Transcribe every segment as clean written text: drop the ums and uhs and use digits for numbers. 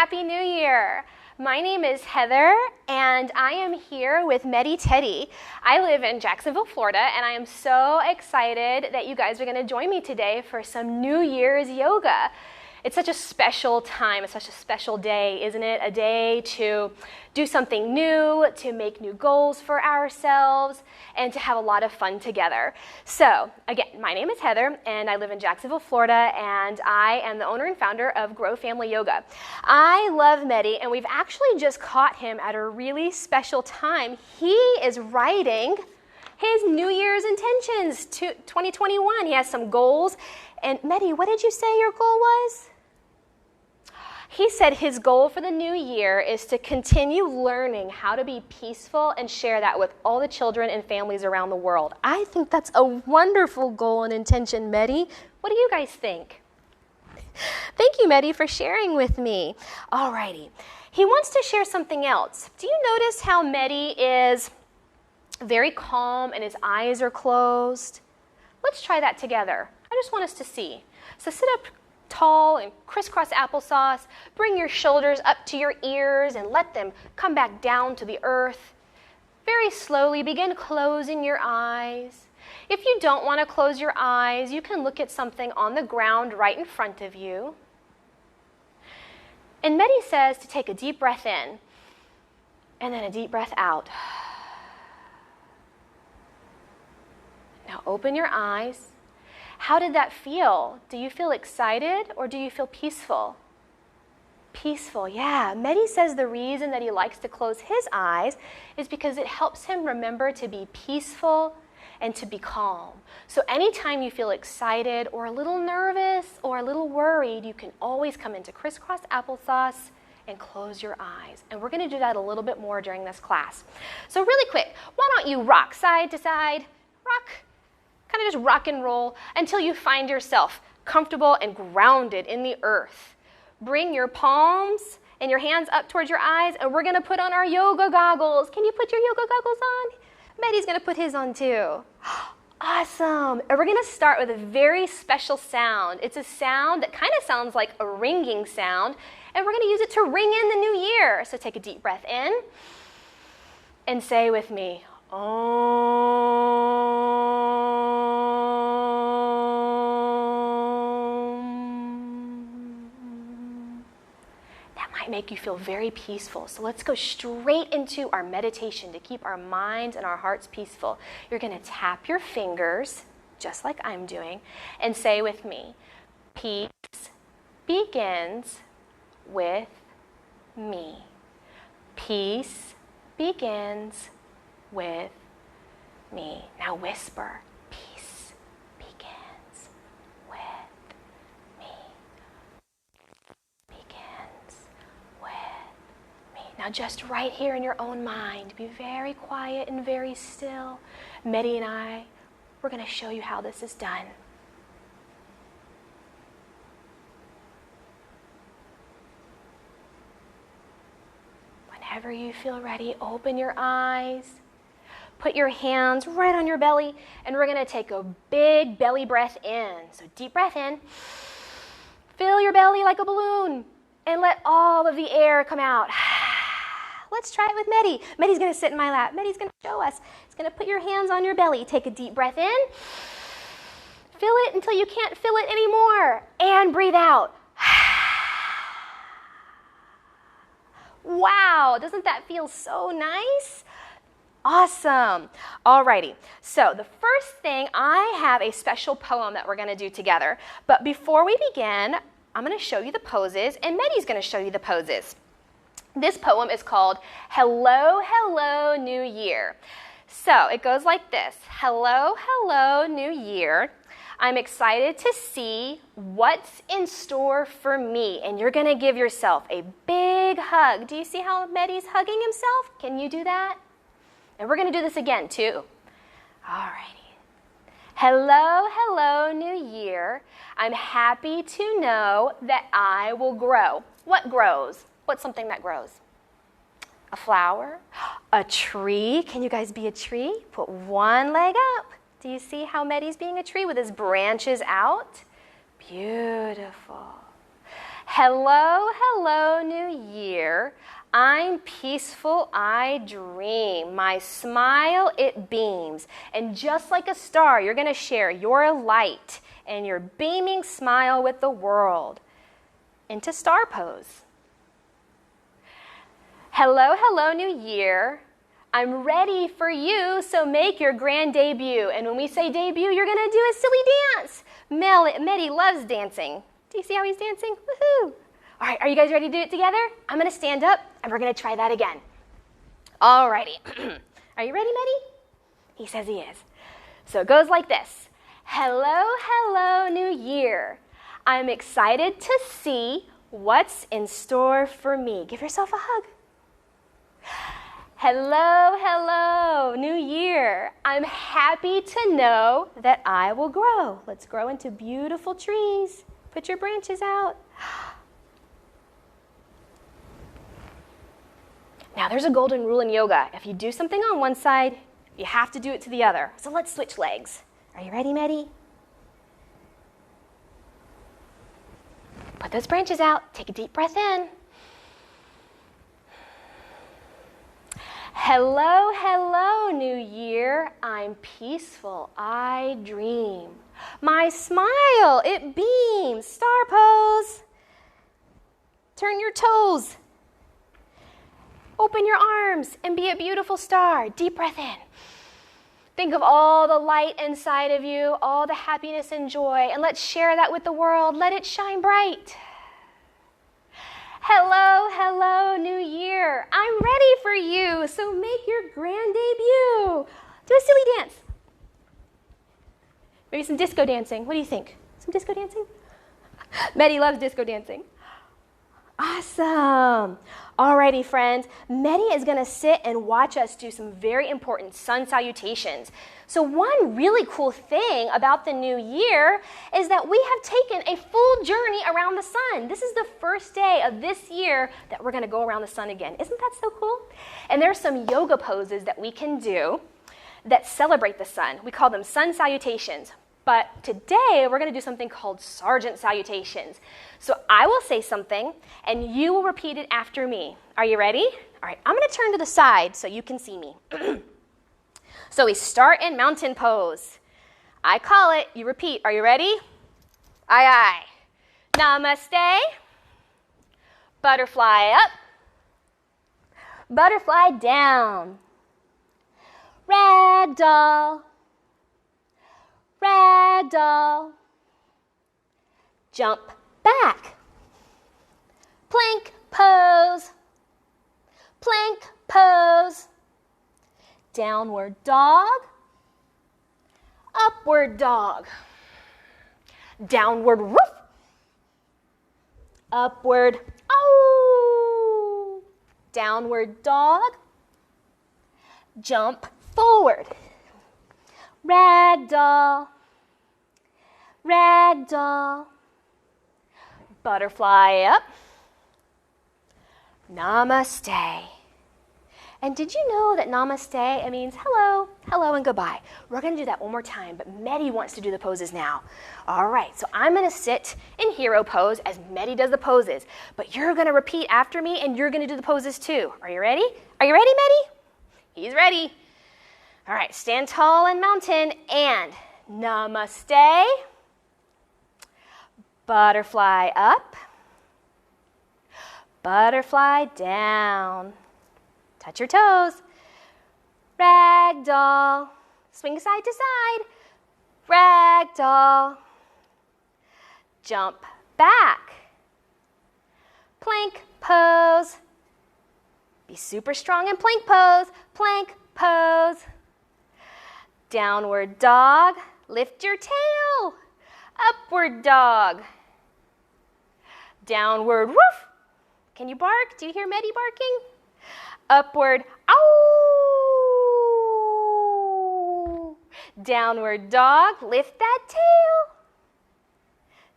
Happy New Year! My name is Heather, and I am here with Meddy Teddy. I live in Jacksonville, Florida, and I am so excited that you guys are going to join me today for some New Year's yoga. It's such a special time, it's such a special day, isn't it? A day to do something new, to make new goals for ourselves, and to have a lot of fun together. So, again, my name is Heather, and I live in Jacksonville, Florida, and I am the owner and founder of Grow Family Yoga. I love Meddy, and we've actually just caught him at a really special time. He is writing his New Year's intentions to 2021. He has some goals. And Meddy, what did you say your goal was? He said his goal for the new year is to continue learning how to be peaceful and share that with all the children and families around the world. I think that's a wonderful goal and intention, Meddy. What do you guys think? Thank you, Meddy, for sharing with me. Alrighty. He wants to share something else. Do you notice how Meddy is very calm and his eyes are closed? Let's try that together. I just want us to see. So sit up tall and crisscross applesauce. Bring your shoulders up to your ears and let them come back down to the earth. Very slowly begin closing your eyes. If you don't want to close your eyes, you can look at something on the ground right in front of you. And Meddy says to take a deep breath in and then a deep breath out. Now open your eyes. How did that feel? Do you feel excited or do you feel peaceful? Peaceful, yeah. Meddy says the reason that he likes to close his eyes is because it helps him remember to be peaceful and to be calm. So anytime you feel excited or a little nervous or a little worried, you can always come into crisscross applesauce and close your eyes. And we're going to do that a little bit more during this class. So really quick, why don't you rock side to side, rock, kind of just rock and roll until you find yourself comfortable and grounded in the earth. Bring your palms and your hands up towards your eyes, and we're going to put on our yoga goggles. Can you put your yoga goggles on? Meddy's going to put his on too. Awesome. And we're going to start with a very special sound. It's a sound that kind of sounds like a ringing sound, and we're going to use it to ring in the new year. So take a deep breath in and say with me, make you feel very peaceful. So let's go straight into our meditation to keep our minds and our hearts peaceful. You're going to tap your fingers, just like I'm doing, and say with me, peace begins with me. Peace begins with me. Now whisper, peace begins with me. Now just right here in your own mind, be very quiet and very still. Meddy and I, we're going to show you how this is done. Whenever you feel ready, open your eyes. Put your hands right on your belly, and we're going to take a big belly breath in. So deep breath in. Fill your belly like a balloon, and let all of the air come out. Let's try it with Meddy. Meddy's going to sit in my lap. Meddy's going to show us. He's going to put your hands on your belly. Take a deep breath in. Fill it until you can't fill it anymore. And breathe out. Wow, doesn't that feel so nice? Awesome. Alrighty. So the first thing, I have a special poem that we're going to do together. But before we begin, I'm going to show you the poses, and Meddy's going to show you the poses. This poem is called Hello, Hello, New Year. So it goes like this. Hello, hello, New Year. I'm excited to see what's in store for me. And you're going to give yourself a big hug. Do you see how Meddy's hugging himself? Can you do that? And we're going to do this again too. Alrighty. Hello, hello, New Year. I'm happy to know that I will grow. What grows? What's something that grows? A flower? A tree? Can you guys be a tree? Put one leg up. Do you see how Meddy's being a tree with his branches out? Beautiful. Hello, hello, New Year. I'm peaceful, I dream. My smile, it beams. And just like a star, you're going to share your light and your beaming smile with the world into star pose. Hello, hello, New Year. I'm ready for you, so make your grand debut. And when we say debut, you're going to do a silly dance. Meddy loves dancing. Do you see how he's dancing? Woohoo! All right, are you guys ready to do it together? I'm going to stand up, and we're going to try that again. All righty. Are you ready, Meddy? He says he is. So it goes like this. Hello, hello, New Year. I'm excited to see what's in store for me. Give yourself a hug. Hello, hello, New Year. I'm happy to know that I will grow. Let's grow into beautiful trees. Put your branches out. Now, there's a golden rule in yoga. If you do something on one side, you have to do it to the other. So let's switch legs. Are you ready, Meddy? Put those branches out. Take a deep breath in. Hello, hello, New Year. I'm peaceful, I dream. My smile, it beams. Star pose. Turn your toes. Open your arms and be a beautiful star. Deep breath in. Think of all the light inside of you, all the happiness and joy, and let's share that with the world. Let it shine bright. Hello, hello, New Year. I'm ready for you, so make your grand debut. Do a silly dance. Maybe some disco dancing. What do you think? Some disco dancing? Meddy loves disco dancing. Awesome. Alrighty, friends. Meddy is going to sit and watch us do some very important sun salutations. So one really cool thing about the new year is that we have taken a full journey around the sun. This is the first day of this year that we're going to go around the sun again. Isn't that so cool? And there's some yoga poses that we can do that celebrate the sun. We call them sun salutations. But today, we're going to do something called sergeant salutations. So I will say something, and you will repeat it after me. Are you ready? All right, I'm going to turn to the side so you can see me. So we start in mountain pose. I call it, you repeat. Are you ready? Aye, aye. Namaste. Butterfly up. Butterfly down. Ragdoll. Ragdoll. Jump back. Plank pose. Plank pose. Downward dog. Upward dog. Downward woof. Upward ow. Downward dog. Jump forward. Ragdoll. Ragdoll. Butterfly up. Namaste. And did you know that namaste, it means hello, hello, and goodbye. We're going to do that one more time, but Meddy wants to do the poses now. All right, so I'm going to sit in hero pose as Meddy does the poses, but you're going to repeat after me, and you're going to do the poses too. Are you ready? Are you ready, Meddy? He's ready. All right, stand tall in mountain, and namaste. Butterfly up. Butterfly down. Touch your toes. Ragdoll. Swing side to side. Ragdoll. Jump back. Plank pose. Be super strong in plank pose. Plank pose. Downward dog. Lift your tail. Upward dog. Downward woof. Can you bark? Do you hear Meddy barking? Upward ow. Downward dog. Lift that tail.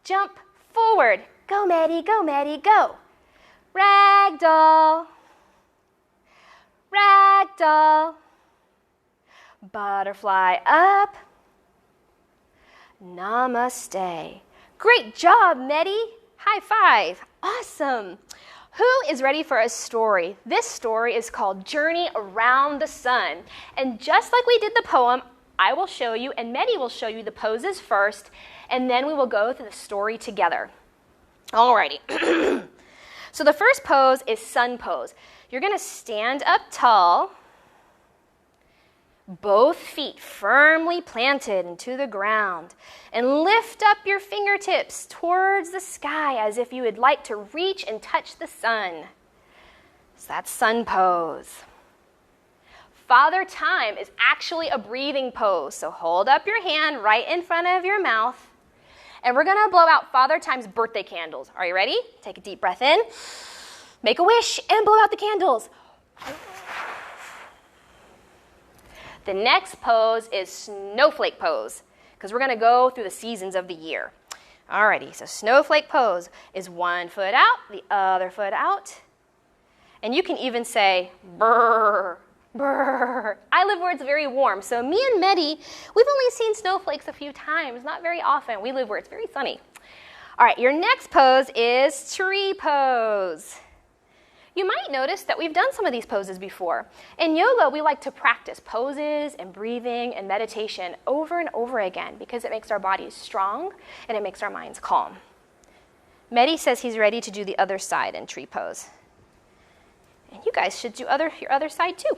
Jump forward. Go, Meddy, go, Meddy, go. Ragdoll. Ragdoll. Butterfly up. Namaste. Great job, Meddy. High five. Awesome. Who is ready for a story? This story is called Journey Around the Sun. And just like we did the poem, I will show you, and Meddy will show you the poses first, and then we will go through the story together. Alrighty. So the first pose is sun pose. You're going to stand up tall, both feet firmly planted into the ground, and lift up your fingertips towards the sky as if you would like to reach and touch the sun. So that's sun pose. Father Time is actually a breathing pose, so hold up your hand right in front of your mouth, and we're going to blow out Father Time's birthday candles. Are you ready? Take a deep breath in, make a wish, and blow out the candles. The next pose is Snowflake Pose, because we're going to go through the seasons of the year. Alrighty, so Snowflake Pose is one foot out, the other foot out. And you can even say, brr, brr. I live where it's very warm, so me and Meddy, we've only seen snowflakes a few times, not very often. We live where it's very sunny. All right, your next pose is Tree Pose. You might notice that we've done some of these poses before. In yoga, we like to practice poses and breathing and meditation over and over again because it makes our bodies strong and it makes our minds calm. Meddy says he's ready to do the other side in tree pose. And you guys should do your other side too.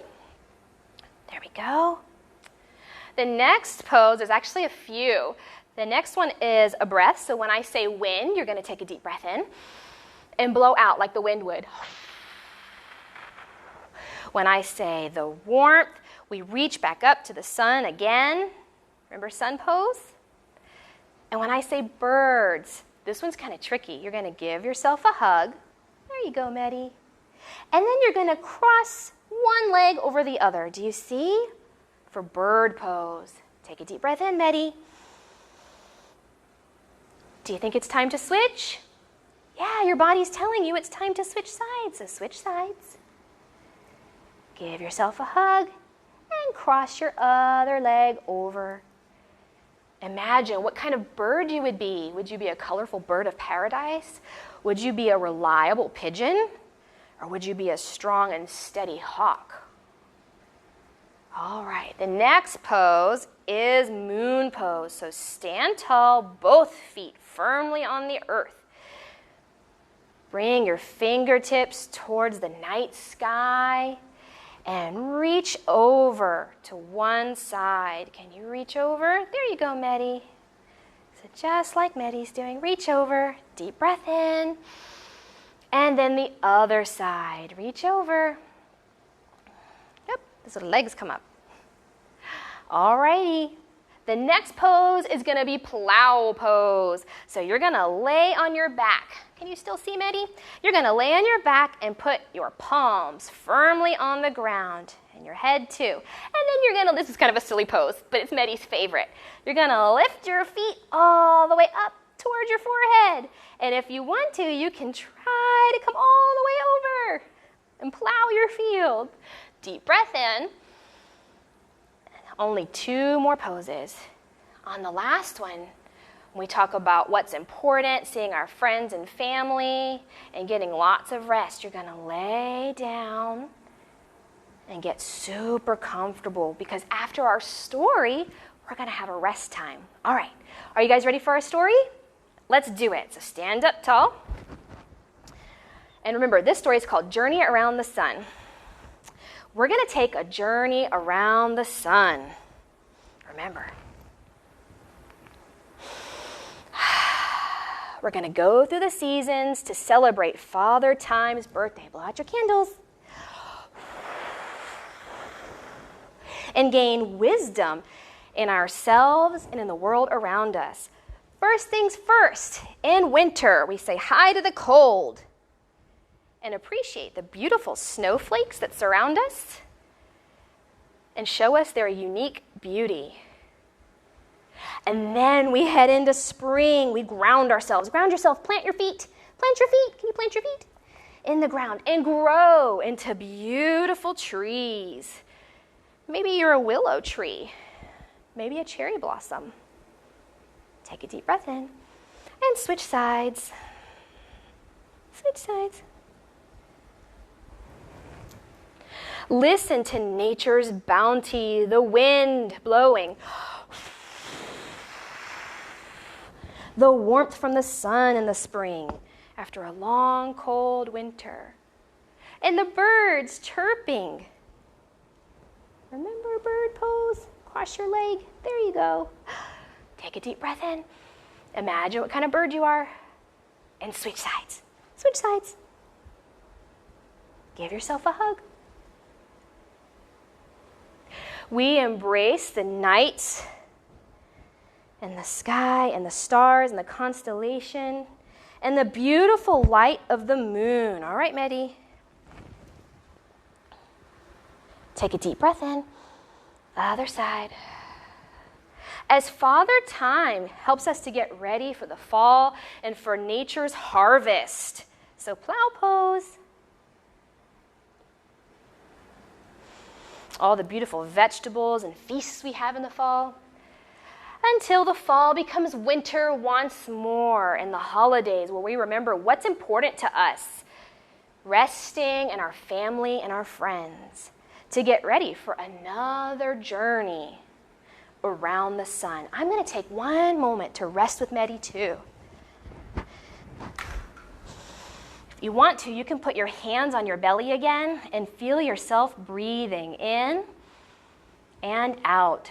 There we go. The next pose is actually a few. The next one is a breath. So when I say wind, you're going to take a deep breath in and blow out like the wind would. When I say the warmth, we reach back up to the sun again. Remember sun pose? And when I say birds, this one's kind of tricky. You're going to give yourself a hug. There you go, Meddy. And then you're going to cross one leg over the other. Do you see? For bird pose. Take a deep breath in, Meddy. Do you think it's time to switch? Yeah, your body's telling you it's time to switch sides, so switch sides. Give yourself a hug and cross your other leg over. Imagine what kind of bird you would be. Would you be a colorful bird of paradise? Would you be a reliable pigeon? Or would you be a strong and steady hawk? All right, the next pose is moon pose. So stand tall, both feet firmly on the earth. Bring your fingertips towards the night sky. And reach over to one side. Can you reach over? There you go, Meddy. So just like Meddy's doing, reach over, deep breath in. And then the other side, reach over. Yep, so the legs come up. All righty. The next pose is going to be plow pose. So you're going to lay on your back. Can you still see, Meddy? You're going to lay on your back and put your palms firmly on the ground and your head too. And then you're going to, this is kind of a silly pose, but it's Meddy's favorite. You're going to lift your feet all the way up towards your forehead. And if you want to, you can try to come all the way over and plow your field. Deep breath in. Only two more poses. On the last one, we talk about what's important, seeing our friends and family, and getting lots of rest. You're going to lay down and get super comfortable because after our story, we're going to have a rest time. All right, are you guys ready for our story? Let's do it. So stand up tall. And remember, this story is called Journey Around the Sun. We're going to take a journey around the sun. Remember. We're going to go through the seasons to celebrate Father Time's birthday. Blow out your candles. And gain wisdom in ourselves and in the world around us. First things first, in winter, we say hi to the cold and appreciate the beautiful snowflakes that surround us and show us their unique beauty. And then we head into spring. We ground ourselves. Ground yourself. Plant your feet. Plant your feet. Can you plant your feet? In the ground and grow into beautiful trees. Maybe you're a willow tree. Maybe a cherry blossom. Take a deep breath in and switch sides. Switch sides. Listen to nature's bounty, the wind blowing, the warmth from the sun in the spring after a long, cold winter, and the birds chirping. Remember bird pose? Cross your leg. There you go. Take a deep breath in. Imagine what kind of bird you are, and switch sides. Switch sides. Give yourself a hug. We embrace the night and the sky and the stars and the constellation and the beautiful light of the moon. All right, Meddy. Take a deep breath in. Other side. As Father Time helps us to get ready for the fall and for nature's harvest. So plow pose. All the beautiful vegetables and feasts we have in the fall. Until the fall becomes winter once more and the holidays where we remember what's important to us. Resting and our family and our friends to get ready for another journey around the sun. I'm going to take one moment to rest with Meddy too. If you want to, you can put your hands on your belly again and feel yourself breathing in and out.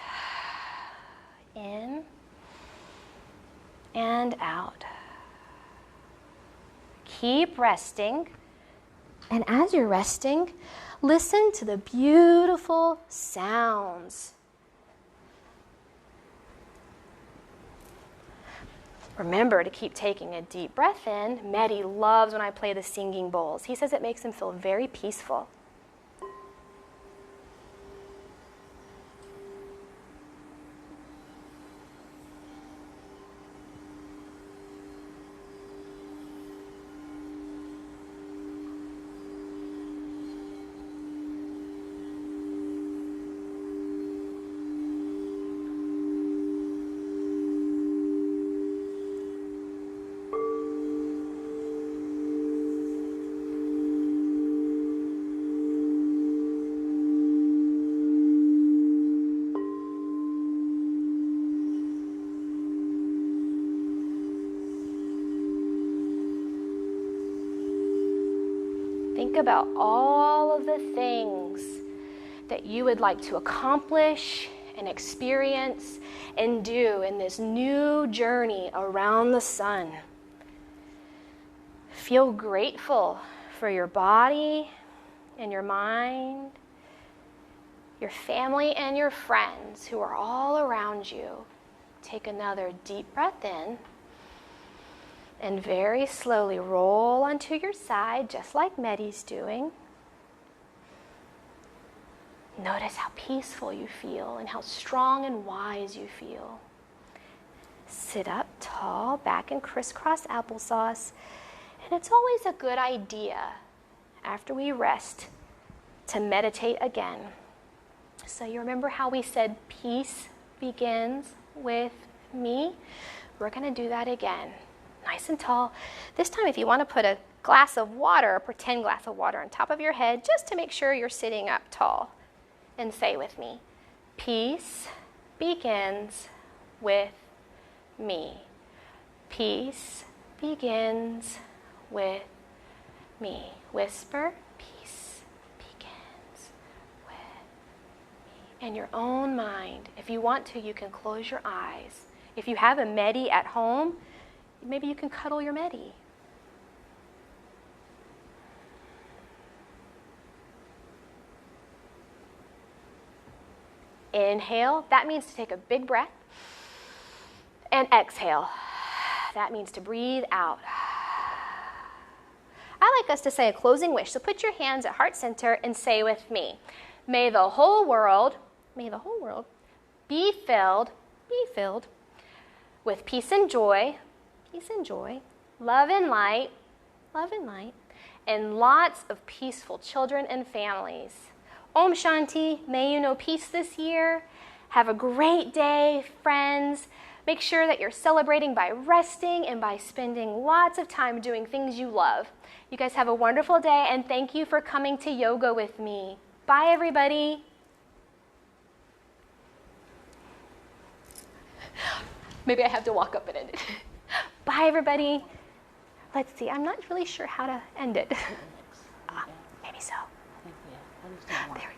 In and out. Keep resting. And as you're resting, listen to the beautiful sounds. Remember to keep taking a deep breath in. Meddy loves when I play the singing bowls. He says it makes him feel very peaceful. Think about all of the things that you would like to accomplish and experience and do in this new journey around the sun. Feel grateful for your body and your mind, your family and your friends who are all around you. Take another deep breath in. And very slowly roll onto your side, just like Meddy's doing. Notice how peaceful you feel and how strong and wise you feel. Sit up tall, back in crisscross applesauce. And it's always a good idea, after we rest, to meditate again. So you remember how we said peace begins with me? We're going to do that again. Nice and tall. This time, if you want to put a glass of water, a pretend glass of water on top of your head, just to make sure you're sitting up tall. And say with me, peace begins with me. Peace begins with me. Whisper, peace begins with me. In your own mind, if you want to, you can close your eyes. If you have a Meddy at home, maybe you can cuddle your Meddy. Inhale, that means to take a big breath. And exhale, that means to breathe out. I like us to say a closing wish. So put your hands at heart center and say with me, may the whole world be filled with peace and joy, love and light, and lots of peaceful children and families. Om Shanti, may you know peace this year. Have a great day, friends. Make sure that you're celebrating by resting and by spending lots of time doing things you love. You guys have a wonderful day, and thank you for coming to yoga with me. Bye, everybody. Maybe I have to walk up and end it. Bye, everybody. Let's see. I'm not really sure how to end it. Maybe so. There we go.